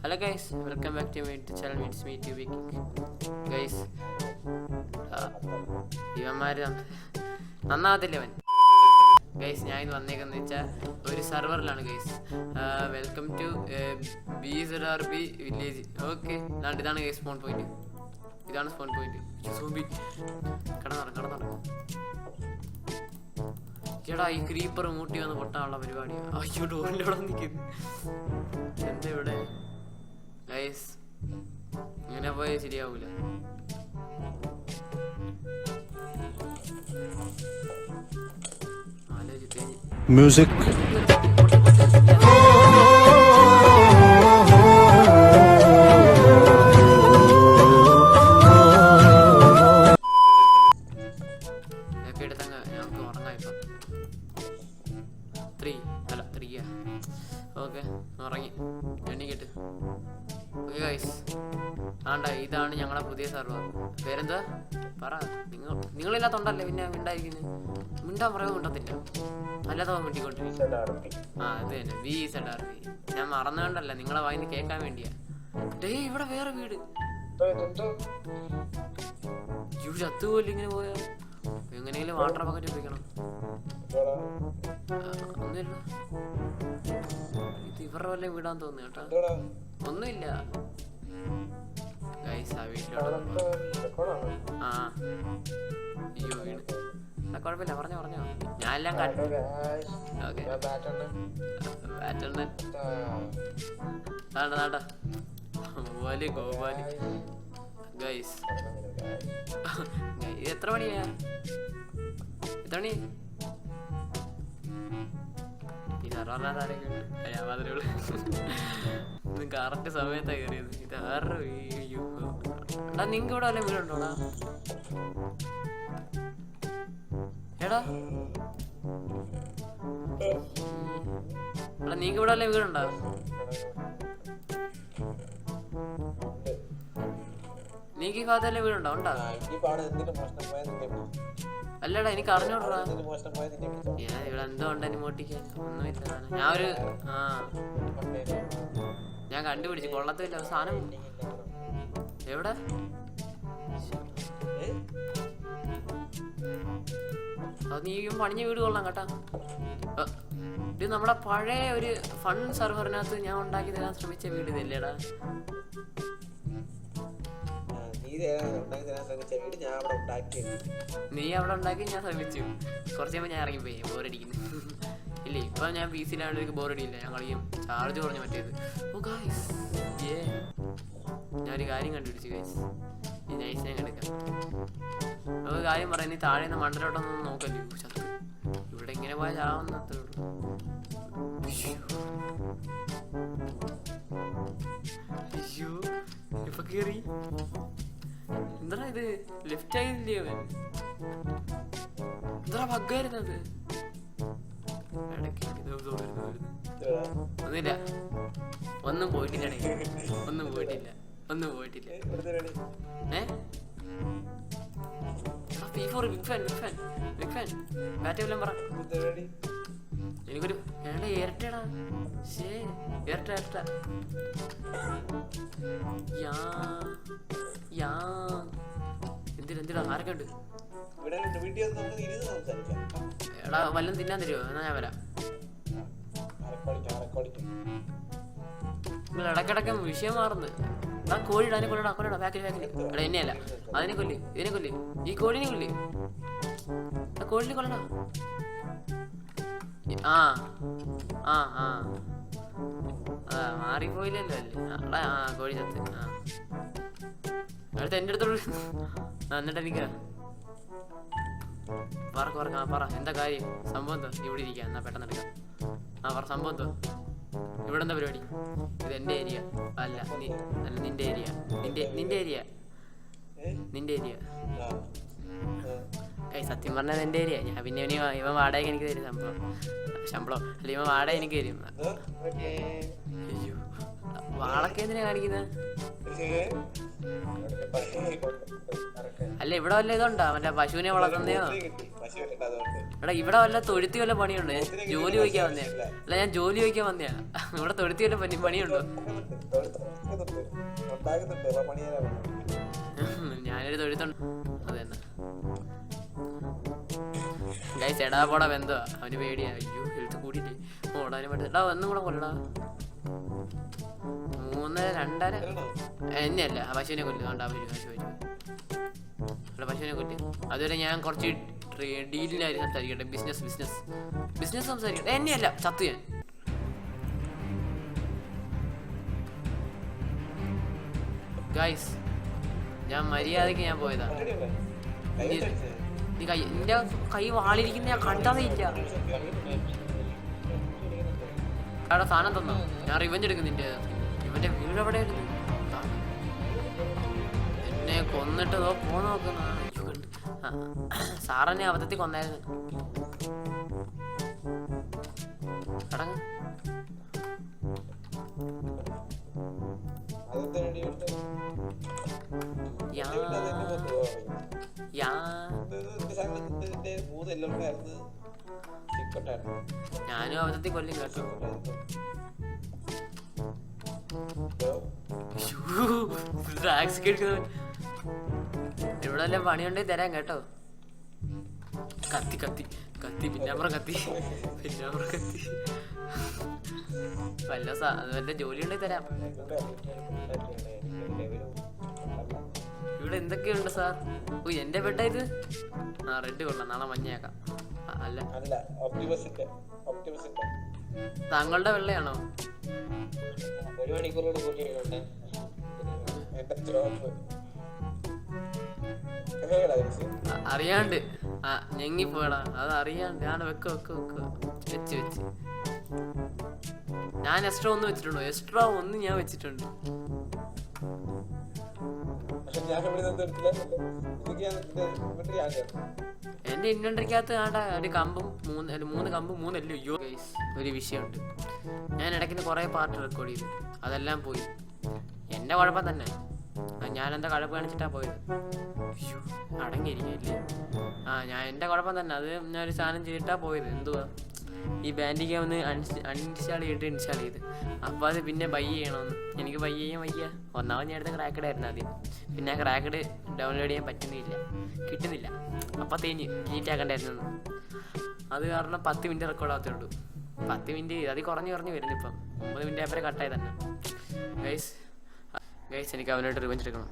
Hello guys, welcome back to meet channel meets me to week guys. ഇവന്മാര് നന്നാവത്തില്ല അവൻ. Guys ഞാൻ ഇന്ന് വന്നേക്കെന്ന് വെച്ചാൽ ഒരു സെർവറിലാണ് guys. Welcome to BZRB village. Okay, ഇതാണ് ഗൈസ് സ്പോൺ പോയിന്റ്. ഇതാണ് സ്പോൺ പോയിന്റ്. സോംബി കടന്നറങ്ങും. ചേട്ടാ, ഈ ക്രീപ്പർ മൂട്ടി വന്ന് പൊട്ടാനുള്ള പരിപാടിയാണ്. അയ്യോ, ഡോറിൻ്റെ അവിടെ നിൽക്കുന്നു. എന്താ ഇവിടെ ഗൈസ്? ഇങ്ങനെ പോയാൽ ശരിയാവൂല. മ്യൂസിക് ഞങ്ങൾക്ക് ഉറങ്ങാം ഇപ്പം. 3 ഓക്കെ, ഉറങ്ങി എണ്ണിക്കിട്ട്. ഓക്കെ ഗൈസ്, ഇതാണ് ഞങ്ങളെ പുതിയ സെർവർ. പേരെന്താ പറ? നിങ്ങളില്ലാത്തോണ്ടല്ലേ പിന്നെ മിണ്ടായിരിക്കുന്നത്. മിണ്ടാൻ പറയാൻ മിണ്ടത്തില്ല, അല്ലാതെ മിണ്ടിക്കൊണ്ടിരിക്കും. അത് തന്നെ, BZRB. ഞാൻ മറന്നുകൊണ്ടല്ല, നിങ്ങളെ വായിന്ന് കേൾക്കാൻ വേണ്ടിയാ. ഇവിടെ വേറെ വീട്. ചത്തുപോലെ ഇങ്ങനെ പോയാ എങ്ങനെയെങ്കിലും വാട്ടർ ബക്കറ്റ് ഉപയോഗിക്കണം. ഒന്നുമില്ല, ഇത് ഇവരുടെ വല്ല വീടാൻ തോന്നുന്നു കേട്ടാ. ഒന്നുമില്ല ഗൈസ്, ആ വീട്ടിലോട്ട്. അയ്യോ വീട്. കുഴപ്പമില്ല, പറഞ്ഞോ. ഞാൻ എല്ലാം കണ്ടു. Okay, Gopali guys. ഇത് എത്ര മണിയാ? എത്ര മണി? ഇത് കറക്റ്റ് സമയത്താ കയറിയത്. ഇത് ആരുടെ എടാ, നിങ്ങക്ക് ഇവിടെ വല്ല വീടുണ്ടോടാ? എടാ നിങ്ങക്ക് ഇവിടെ വല്ല വീടുണ്ടോ? നീക്ക് ഈ ഭാഗത്തല്ലേ വീടുണ്ടോ? ഉണ്ടാ? അല്ലടാ, എനിക്ക് അറിഞ്ഞോടാ. ഞാൻ ഇവിടെ എന്തോ ഉണ്ടെന്ന് മോട്ടിക്കാൻ ഒന്നുമില്ല. ഞാൻ കണ്ടുപിടിച്ചു, കൊള്ളത്തില്ല സാധനം. എവിടെ? അത് നീ പണിഞ്ഞ വീട് കൊള്ളാം കേട്ടാ. ഇത് നമ്മുടെ പഴയ ഒരു ഫൺ സെർവറിനകത്ത് ഞാൻ ഉണ്ടാക്കി തരാൻ ശ്രമിച്ച വീട് ഇതല്ലേടാ? നീ അവിടെ ഉണ്ടാക്കി, ഞാൻ ശ്രമിച്ചു. കുറച്ച് കഴിയുമ്പോൾ ഞാൻ ഇറങ്ങിപ്പോയി, ബോറടിക്കുന്നു. ഇല്ലേ, ഇപ്പൊ ഞാൻ PC-ലാണ്ട് എനിക്ക് ബോറടിയില്ല. ഞാൻ കളിയും. ചാർജ് കുറഞ്ഞു മറ്റേത്. ഞാനൊരു കാര്യം കണ്ടുപിടിച്ചു ഗൈസ്. ഈ നൈസ് ഞാൻ എടുക്കാം. നമുക്ക് കാര്യം പറയാം. നീ താഴെ നിന്ന് മണ്ടലോട്ടൊന്നും നോക്കല്ലേ. ചത്ത് ഇവിടെ ഇങ്ങനെ പോയാൽ ചാവുന്ന അത്രേ ഉള്ളൂ. അയ്യോ, ഇപ്പൊ കേറി. എന്താ ഇത്? ലെഫ്റ്റ് ആയില്ലേ അവൻ? എന്താ ബഗ്ഗായിരുന്നത്? ഒന്നുമില്ല, ഒന്നും പോയിട്ടില്ല. എനിക്കൊരു ഇരട്ടടാ. ഇരട്ട എന്തിനാ ആരൊക്കെ ഉണ്ട്? എടാ, വല്ലതും തിന്നാൻ തരുമോ? എന്നാ ഞാൻ വരാം. ഇടക്കിടക്ക് വിഷയം മാറുന്നു. ആ കോഴിയുടെ അതിനെ കൊല്ലടാ ബാക്കിൽ. എടാ, എന്നെയല്ല, ഇതിനെ കൊല്ലി. ഈ കോഴിനെ കൊല്ലി. ആ കോഴിനെ കൊല്ലടാ. അതാ മാറിപ്പോയില്ലല്ലോ അല്ലേ? കോഴി ചത്ത്. അടുത്ത് എൻ്റെ അടുത്തോട് എന്നിട്ട് എനിക്ക് പറ എന്താ കാര്യം? സംഭവം എന്തോ? ഇവിടെ ഇരിക്കാം, എന്നാ പെട്ടെന്ന് എടുക്കാം. പറ, സംഭവം എന്തോ? ഇവിടെ എന്താ പരിപാടി? ഇത് എൻ്റെ ഏരിയ അല്ല, നിന്റെ ഏരിയ. സത്യം പറഞ്ഞത് എൻ്റെ ഏരിയ. ഞാൻ പിന്നെ ഇവൻ വാടക എനിക്ക് തരും. ശമ്പളം അല്ല, ഇവൻ വാടക എനിക്ക് തരും. അയ്യോ, വാളൊക്കെ എന്തിനാ കാണിക്കുന്നത്? അല്ല, ഇവിടെ വല്ല ഇതുണ്ടോ? മറ്റേ പശുവിനെ വളർത്തുന്നയോ? എടാ, ഇവിടെ വല്ല തൊഴുത്തി വല്ല പണിയുണ്ടോ? ജോലി ചോദിക്കാൻ വന്നയാ. അല്ല, ഞാൻ ജോലി ചോദിക്കാൻ വന്നയാ. ഇവിടെ തൊഴുത്തി വല്ല പണിയുണ്ടോ? ഞാനൊരു തൊഴുത്തുണ്ട്. അത് തന്നെ ഗൈസ്. എടാ പോടാ ബന്ധ അവന് പേടിയാ. അയ്യോ ഹെൽത്ത് കൂടിയില്ലേ ഓടാനും പറ്റില്ല. ഒന്നും കൂടെ കൊല്ലടാ. 3 2.5 എന്നെയല്ല പശുവിനെ കൊല്ലു. കണ്ടാ പശുവിനെ കൊല്ലു. അതുവരെ ഞാൻ കുറച്ച് ഡീലിനായിട്ട് സംസാരിക്കട്ടെ. ബിസിനസ് സംസാരിക്കട്ടെ. എന്നെയല്ല ചത്തു ഞാൻ. ഗൈസ് ഞാൻ മര്യാദക്ക് ഞാൻ പോയതാ. നീ നിന്റെ കൈ വാളിരിക്കുന്ന ഞാൻ കണ്ടതേ ഇല്ല. അവിടെ സാധനം തന്നോ? ഞാൻ റിവെഞ്ച് എടുക്കും നിന്റെ. ഇവന്റെ വീട് എവിടെയായിരുന്നു? എന്നെ കൊന്നിട്ട് പോന്ന് നോക്കുന്ന സാറെന്നെ അബദ്ധത്തിൽ കൊന്നായിരുന്നു. അടങ്ങ്. ഞാനും അബദ്ധത്തിൽ കൊല്ലും കേട്ടോ. ഇവിടെ വല്ല പണിയുണ്ടെങ്കിൽ തരാം കേട്ടോ. കത്തി പിന്നാമ്പറ കത്തി വല്ല ജോലി ഉണ്ടെങ്കിൽ തരാം. ഇവിടെ എന്തൊക്കെയുണ്ട് സാർ? ഓ എന്റെ ബെഡാ ഇത്. ആ റെഡ് കൊള്ളാം. നാളെ മഞ്ഞയാക്കാം. അല്ല താങ്കളുടെ വെള്ളയാണോ? അറിയാണ്ട് ഞെങ്ങിപ്പോടാ. അത് അറിയാണ്ട് ഞാൻ വെച്ച് ഞാൻ എക്സ്ട്രാ ഒന്ന് വെച്ചിട്ടുണ്ടോ? എക്സ്ട്രാ ഒന്ന് ഞാൻ വെച്ചിട്ടുണ്ട്. എന്റെ ഇൻവെന്ററിക്കകത്ത് ആണ്ട ഒരു കമ്പും 3 കമ്പും 3 എല്ലോ. അയ്യോ ഗൈസ് ഒരു വിഷയമുണ്ട്. ഞാൻ ഇടയ്ക്ക് കുറേ പാർട്ട് റെക്കോർഡ് ചെയ്തു. അതെല്ലാം പോയി. എന്റെ കുഴപ്പം തന്നെ. ഞാൻ എന്താ കഴപ്പ് കാണിച്ചിട്ടാ പോയത്. അടങ്ങിയിരിക്കില്ലേ? ഞാൻ എന്റെ കുഴപ്പം തന്നെ. അത് ഞാൻ ഒരു സാധനം ചെയ്തിട്ടാ പോയത്. എന്തുവാ ഈ ബാൻഡിക്ക് ഒന്ന് അൺഇൻസ്റ്റാൾ ചെയ്ത് അപ്പോൾ അത് പിന്നെ ബൈ ചെയ്യണമെന്ന്. എനിക്ക് ബൈ ചെയ്യാൻ വയ്യ. ഒന്നാമത് ഞാൻ എടുത്ത ക്രാക്കഡ് ആയിരുന്നു ആദ്യം. പിന്നെ ആ ക്രാക്കഡ് ഡൗൺലോഡ് ചെയ്യാൻ കിട്ടുന്നില്ല. അപ്പം ഹീറ്റാക്കണ്ടായിരുന്നു. അത് കാരണം 10 മിനിറ്റ് റെക്കോർഡ് ആകത്തേ ഉള്ളൂ. 10 മിനിറ്റ് അത് കുറഞ്ഞു വരുന്നു. ഇപ്പം 9 മിനിറ്റ് ആയപ്പോൾ കട്ടായി തന്നെ. ഗൈസ് എനിക്ക് അവനായിട്ട് റിവെഞ്ച് എടുക്കണം.